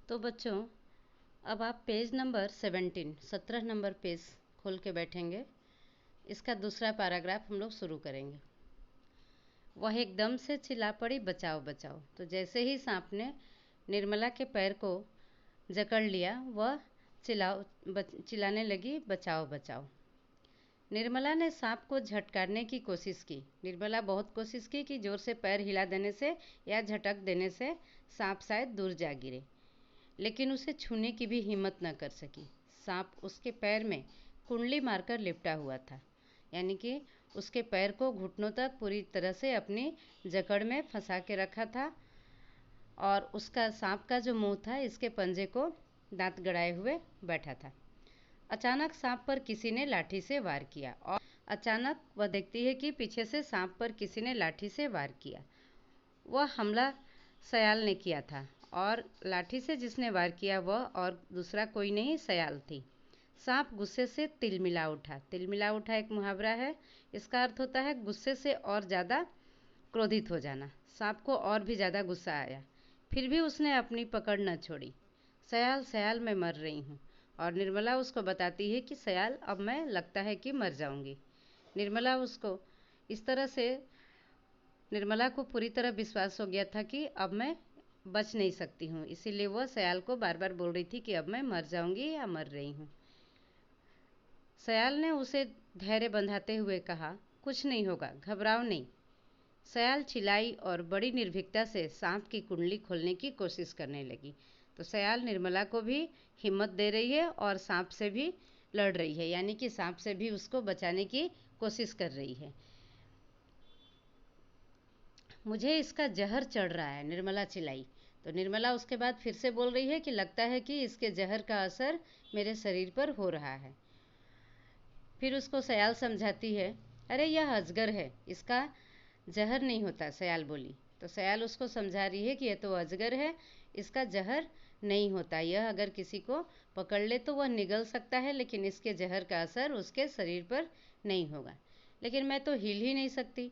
तो बच्चों, अब आप पेज नंबर 17 नंबर पेज खोल के बैठेंगे। इसका दूसरा पैराग्राफ हम लोग शुरू करेंगे। वह एकदम से चिल्ला पड़ी, बचाओ बचाओ। तो जैसे ही सांप ने निर्मला के पैर को जकड़ लिया, वह चिल्लाने लगी, बचाओ बचाओ। निर्मला ने सांप को झटकारने की कोशिश की। निर्मला बहुत कोशिश की कि जोर से पैर हिला देने से या झटक देने से सांप शायद दूर जा गिरे, लेकिन उसे छूने की भी हिम्मत न कर सकी। सांप उसके पैर में कुंडली मारकर लिपटा हुआ था, यानी कि उसके पैर को घुटनों तक पूरी तरह से अपनी जकड़ में फंसा के रखा था, और उसका सांप का जो मुंह था, इसके पंजे को दांत गड़ाए हुए बैठा था। अचानक सांप पर किसी ने लाठी से वार किया, और अचानक वह देखती है कि पीछे से सांप पर किसी ने लाठी से वार किया। वह हमला सयाल ने किया था, और लाठी से जिसने वार किया वह और दूसरा कोई नहीं, सयाल थी। सांप गुस्से से तिलमिला उठा। तिलमिला उठा एक मुहावरा है। इसका अर्थ होता है गुस्से से और ज़्यादा क्रोधित हो जाना। सांप को और भी ज़्यादा गुस्सा आया, फिर भी उसने अपनी पकड़ न छोड़ी। सयाल सयाल, मैं मर रही हूँ। और निर्मला उसको बताती है कि सयाल, अब मैं लगता है कि मर जाऊंगी। निर्मला को पूरी तरह विश्वास हो गया था कि अब मैं बच नहीं सकती हूँ, इसीलिए वह सयाल को बार बार बोल रही थी कि अब मैं मर जाऊंगी या मर रही हूँ। सयाल ने उसे धैर्य बंधाते हुए कहा, कुछ नहीं होगा, घबराओ नहीं। सयाल चिल्लाई और बड़ी निर्भीकता से सांप की कुंडली खोलने की कोशिश करने लगी। तो सयाल निर्मला को भी हिम्मत दे रही है और सांप से भी लड़ रही है, यानी कि सांप से भी उसको बचाने की कोशिश कर रही है। मुझे इसका जहर चढ़ रहा है, निर्मला चिल्लाई। तो निर्मला उसके बाद फिर से बोल रही है कि लगता है कि इसके जहर का असर मेरे शरीर पर हो रहा है। फिर उसको सयाल समझाती है, अरे यह अजगर है, इसका जहर नहीं होता, सयाल बोली। तो सयाल उसको समझा रही है कि यह तो अजगर है, इसका जहर नहीं होता। यह अगर किसी को पकड़ ले तो वह निगल सकता है, लेकिन इसके जहर का असर उसके शरीर पर नहीं होगा। लेकिन मैं तो हिल ही नहीं सकती।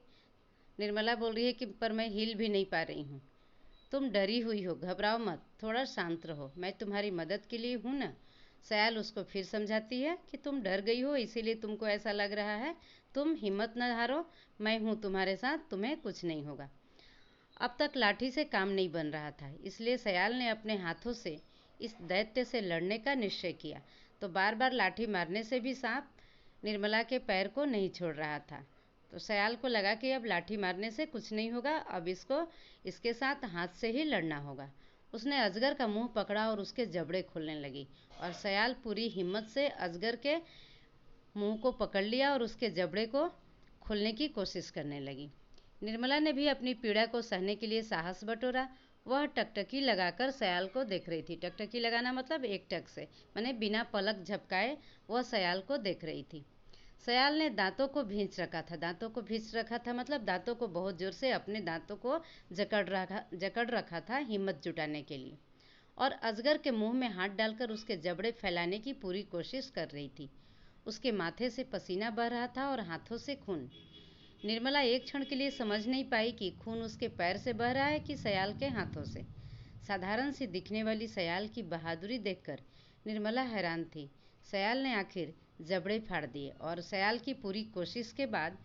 निर्मला बोल रही है कि पर मैं हिल भी नहीं पा रही हूँ। तुम डरी हुई हो, घबराओ मत, थोड़ा शांत रहो, मैं तुम्हारी मदद के लिए हूँ ना। सयाल उसको फिर समझाती है कि तुम डर गई हो, इसीलिए तुमको ऐसा लग रहा है। तुम हिम्मत न हारो, मैं हूँ तुम्हारे साथ, तुम्हें कुछ नहीं होगा। अब तक लाठी से काम नहीं बन रहा था, इसलिए सयाल ने अपने हाथों से इस दैत्य से लड़ने का निश्चय किया। तो बार बार लाठी मारने से भी सांप निर्मला के पैर को नहीं छोड़ रहा था। तो सयाल को लगा कि अब लाठी मारने से कुछ नहीं होगा, अब इसके साथ हाथ से ही लड़ना होगा। उसने अजगर का मुंह पकड़ा और उसके जबड़े खोलने लगी, और सयाल पूरी हिम्मत से अजगर के मुंह को पकड़ लिया और उसके जबड़े को खोलने की कोशिश करने लगी। निर्मला ने भी अपनी पीड़ा को सहने के लिए साहस बटोरा। वह टकटकी लगाकर सयाल को देख रही थी। टकटकी लगाना मतलब एक टक से, माने बिना पलक झपकाए वह सयाल को देख रही थी। सयाल ने दांतों को भींच रखा था। दांतों को भींच रखा था मतलब दांतों को बहुत जोर से अपने दांतों को जकड़ रखा था, हिम्मत जुटाने के लिए। और अजगर के मुंह में हाथ डालकर उसके जबड़े फैलाने की पूरी कोशिश कर रही थी। उसके माथे से पसीना बह रहा था और हाथों से खून। निर्मला एक क्षण के लिए समझ नहीं पाई कि खून उसके पैर से बह रहा है कि सयाल के हाथों से। साधारण सी दिखने वाली सयाल की बहादुरी देखकर निर्मला हैरान थी। सयाल ने आखिर जबड़े फाड़ दिए, और सयाल की पूरी कोशिश के बाद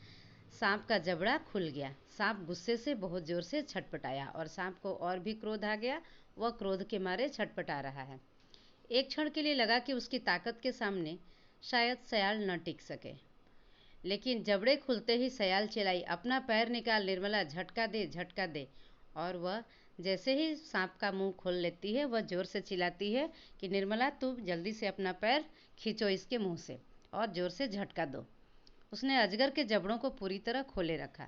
सांप का जबड़ा खुल गया। सांप गुस्से से बहुत जोर से छटपटाया, और सांप को और भी क्रोध आ गया। वह क्रोध के मारे छटपटा रहा है। एक क्षण के लिए लगा कि उसकी ताकत के सामने शायद सयाल न टिक सके, लेकिन जबड़े खुलते ही सयाल चिल्लाई, अपना पैर निकाल निर्मला, झटका दे झटका दे। और वह जैसे ही सांप का मुंह खोल लेती है, वह जोर से चिल्लाती है कि निर्मला, तू जल्दी से अपना पैर खींचो इसके मुंह से और जोर से झटका दो। उसने अजगर के जबड़ों को पूरी तरह खोले रखा।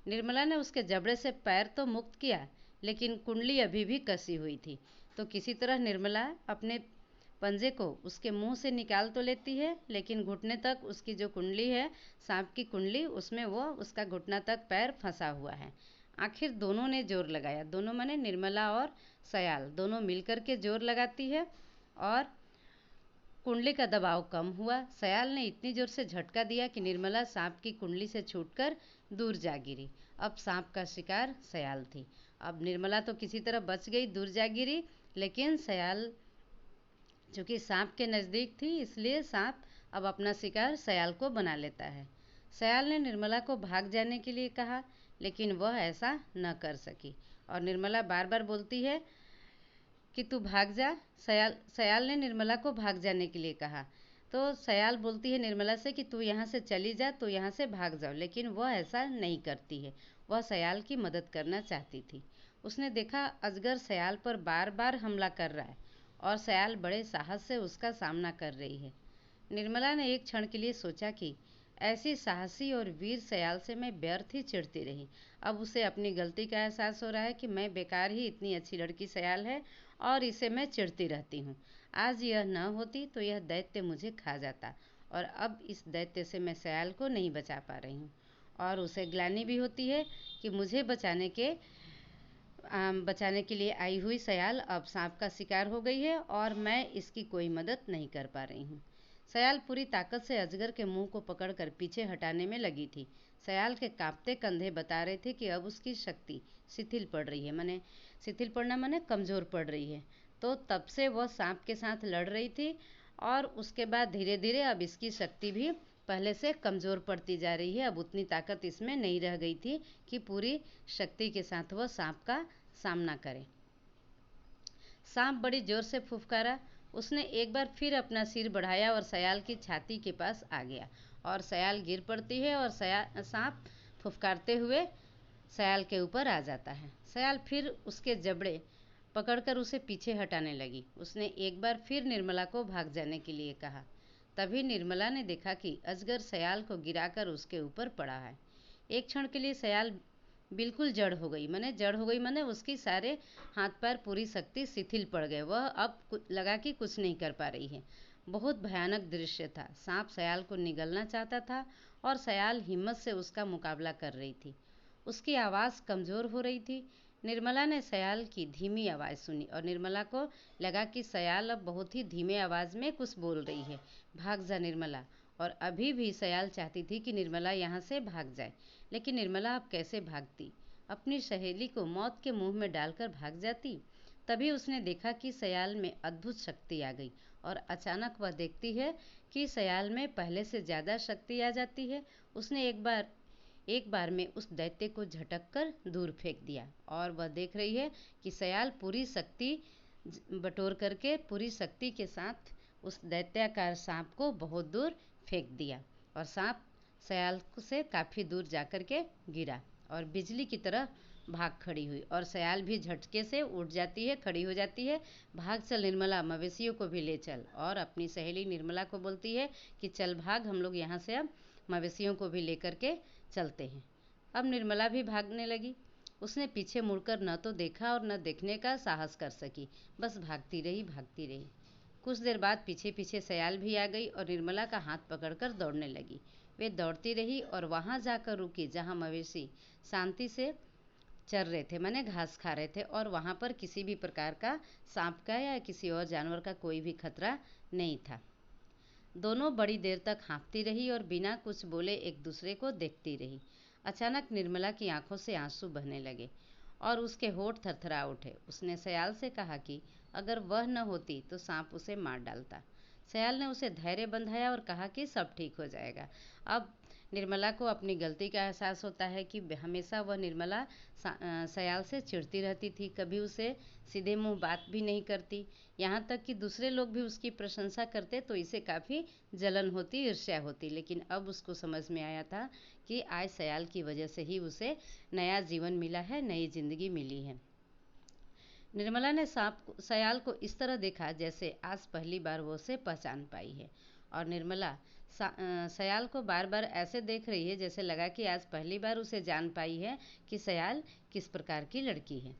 निर्मला ने उसके जबड़े से पैर तो मुक्त किया, लेकिन कुंडली अभी भी कसी हुई थी। तो किसी तरह निर्मला अपने पंजे को उसके मुंह से निकाल तो लेती है, लेकिन घुटने तक उसकी जो कुंडली है, सांप की कुंडली, उसमें वो उसका घुटना तक पैर फंसा हुआ है। आखिर दोनों ने जोर लगाया। दोनों माने निर्मला और सयाल, दोनों मिलकर के जोर लगाती है, और कुंडली का दबाव कम हुआ। सयाल ने इतनी जोर से झटका दिया कि निर्मला सांप की कुंडली से छूटकर दूर जा गिरी। अब सांप का शिकार सयाल थी, अब निर्मला तो किसी तरह बच गई, दूर जा गिरी, लेकिन सयाल चूँकि सांप के नज़दीक थी इसलिए सांप अब अपना शिकार सयाल को बना लेता है। सयाल ने निर्मला को भाग जाने के लिए कहा, लेकिन वह ऐसा न कर सकी और निर्मला बार बार बोलती है कि तू भाग जा। सयाल ने निर्मला को भाग जाने के लिए कहा, तो सयाल बोलती है निर्मला से कि तू यहाँ से चली जा, तो यहाँ से भाग जाओ, लेकिन वह ऐसा नहीं करती है। वह सयाल की मदद करना चाहती थी। उसने देखा अजगर सयाल पर बार बार हमला कर रहा है और सयाल बड़े साहस से उसका सामना कर रही है। निर्मला ने एक क्षण के लिए सोचा कि ऐसी साहसी और वीर सयाल से मैं व्यर्थ ही चिढ़ती रही। अब उसे अपनी गलती का एहसास हो रहा है कि मैं बेकार ही इतनी अच्छी लड़की सयाल है और इसे मैं चिढ़ती रहती हूँ। आज यह न होती तो यह दैत्य मुझे खा जाता और अब इस दैत्य से मैं सयाल को नहीं बचा पा रही हूँ। और उसे ग्लानि भी होती है कि मुझे बचाने के लिए आई हुई सयाल अब सांप का शिकार हो गई है और मैं इसकी कोई मदद नहीं कर पा रही हूँ। सयाल पूरी ताकत से अजगर के मुंह को पकड़कर पीछे हटाने में लगी थी। सयाल के कांपते कंधे बता रहे थे कि अब उसकी शक्ति शिथिल पड़ रही है, माने शिथिल पड़ना माने कमज़ोर पड़ रही है। तो तब से वह सांप के साथ लड़ रही थी और उसके बाद धीरे धीरे अब इसकी शक्ति भी पहले से कमज़ोर पड़ती जा रही है। अब उतनी ताकत इसमें नहीं रह गई थी कि पूरी शक्ति के साथ वह सांप का सामना करे। सांप बड़ी जोर से फुफकारा। उसने एक बार फिर अपना सिर बढ़ाया और सयाल की छाती के पास आ गया और सयाल गिर पड़ती है और सांप फुफकारते हुए सयाल के ऊपर आ जाता है। सयाल फिर उसके जबड़े पकड़कर उसे पीछे हटाने लगी। उसने एक बार फिर निर्मला को भाग जाने के लिए कहा। तभी निर्मला ने देखा कि अजगर सयाल को गिराकर उसके ऊपर पड़ा है। एक क्षण के लिए सयाल बिल्कुल जड़ हो गई माने उसकी सारे हाथ पैर पूरी शक्ति शिथिल पड़ गए। वह अब लगा कि कुछ नहीं कर पा रही है। बहुत भयानक दृश्य था। सांप सयाल को निगलना चाहता था और सयाल हिम्मत से उसका मुकाबला कर रही थी। उसकी आवाज़ कमज़ोर हो रही थी। निर्मला ने सयाल की धीमी आवाज़ सुनी और निर्मला को लगा कि सयाल अब बहुत ही धीमे आवाज़ में कुछ बोल रही है। भाग जा निर्मला। और अभी भी सयाल चाहती थी कि निर्मला यहाँ से भाग जाए, लेकिन निर्मला अब कैसे भागती? अपनी सहेली को मौत के मुंह में डालकर भाग जाती? तभी उसने देखा कि सयाल में अद्भुत शक्ति आ गई और अचानक वह देखती है कि सयाल में पहले से ज़्यादा शक्ति आ जाती है। उसने एक बार में उस दैत्य को झटक कर दूर फेंक दिया और वह देख रही है कि सयाल पूरी शक्ति बटोर करके पूरी शक्ति के साथ उस दैत्याकार सांप को बहुत दूर फेंक दिया और सांप सयाल से काफ़ी दूर जाकर के गिरा और बिजली की तरह भाग खड़ी हुई और सयाल भी झटके से उठ जाती है, खड़ी हो जाती है। भाग चल निर्मला, मवेशियों को भी ले चल। और अपनी सहेली निर्मला को बोलती है कि चल भाग, हम लोग यहाँ से अब मवेशियों को भी लेकर के चलते हैं। अब निर्मला भी भागने लगी। उसने पीछे मुड़कर न तो देखा और न देखने का साहस कर सकी, बस भागती रही। कुछ देर बाद पीछे पीछे सयाल भी आ गई और निर्मला का हाथ पकड़कर दौड़ने लगी। वे दौड़ती रही और वहाँ जाकर रुकी जहाँ मवेशी शांति से चर रहे थे, माने घास खा रहे थे, और वहाँ पर किसी भी प्रकार का सांप का या किसी और जानवर का कोई भी खतरा नहीं था। दोनों बड़ी देर तक हाँफती रही और बिना कुछ बोले एक दूसरे को देखती रही। अचानक निर्मला की आंखों से आंसू बहने लगे और उसके होंठ थरथरा उठे। उसने सयाल से कहा कि अगर वह न होती तो सांप उसे मार डालता। सयाल ने उसे धैर्य बंधाया और कहा कि सब ठीक हो जाएगा। अब निर्मला को अपनी गलती का एहसास होता है कि हमेशा वह निर्मला सयाल से चिढ़ती रहती थी, कभी उसे सीधे मुंह बात भी नहीं करती। यहाँ तक कि दूसरे लोग भी उसकी प्रशंसा करते तो इसे काफ़ी जलन होती, ईर्ष्या होती। लेकिन अब उसको समझ में आया था कि आज सयाल की वजह से ही उसे नया जीवन मिला है, नई जिंदगी मिली है। निर्मला ने सयाल को इस तरह देखा जैसे आज पहली बार वो उसे पहचान पाई है और निर्मला सयाल को बार बार ऐसे देख रही है जैसे लगा कि आज पहली बार उसे जान पाई है कि सयाल किस प्रकार की लड़की है।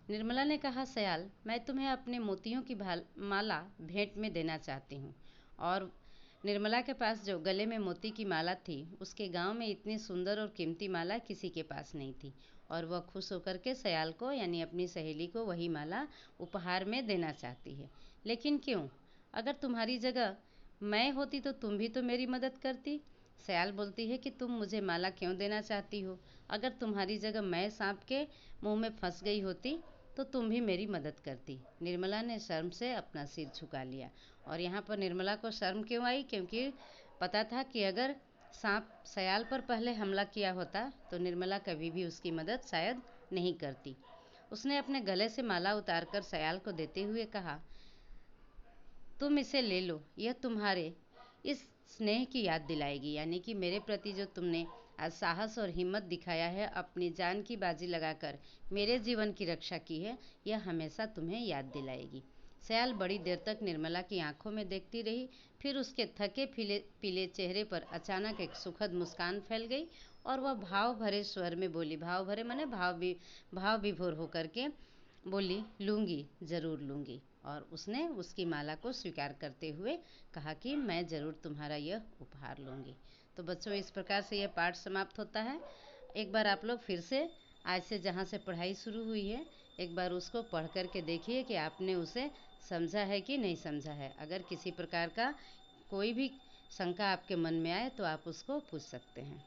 निर्मला ने कहा, सयाल, मैं तुम्हें अपने मोतियों की माला भेंट में देना चाहती हूँ। और निर्मला के पास जो गले में मोती की माला थी, उसके गांव में इतनी सुंदर और कीमती माला किसी के पास नहीं थी और वह खुश होकर के सयाल को यानी अपनी सहेली को वही माला उपहार में देना चाहती है। लेकिन क्यों? अगर तुम्हारी जगह मैं होती तो तुम भी तो मेरी मदद करती। सयाल बोलती है कि तुम मुझे माला क्यों देना चाहती हो? अगर तुम्हारी जगह मैं सांप के मुंह में फंस गई होती तो तुम भी मेरी मदद करती। निर्मला ने शर्म से अपना सिर झुका लिया। और यहाँ पर निर्मला को शर्म क्यों आई? क्योंकि पता था कि अगर सांप सयाल पर पहले हमला किया होता तो निर्मला कभी भी उसकी मदद शायद नहीं करती। उसने अपने गले से माला उतारकर सयाल को देते हुए कहा, तुम इसे ले लो, यह तुम्हारे इस स्नेह की याद दिलाएगी, यानी कि मेरे प्रति जो तुमने आज साहस और हिम्मत दिखाया है, अपनी जान की बाजी लगाकर मेरे जीवन की रक्षा की है, यह हमेशा तुम्हें याद दिलाएगी। सयाल बड़ी देर तक निर्मला की आंखों में देखती रही। फिर उसके थके पीले चेहरे पर अचानक एक सुखद मुस्कान फैल गई और वह भाव भरे स्वर में बोली, भाव भरे माने भाव विभोर होकर के बोली, लूंगी, जरूर लूंगी। और उसने उसकी माला को स्वीकार करते हुए कहा कि मैं ज़रूर तुम्हारा यह उपहार लूंगी। तो बच्चों, इस प्रकार से यह पाठ समाप्त होता है। एक बार आप लोग फिर से आज से जहाँ से पढ़ाई शुरू हुई है, एक बार उसको पढ़ कर के देखिए कि आपने उसे समझा है कि नहीं समझा है। अगर किसी प्रकार का कोई भी शंका आपके मन में आए तो आप उसको पूछ सकते हैं।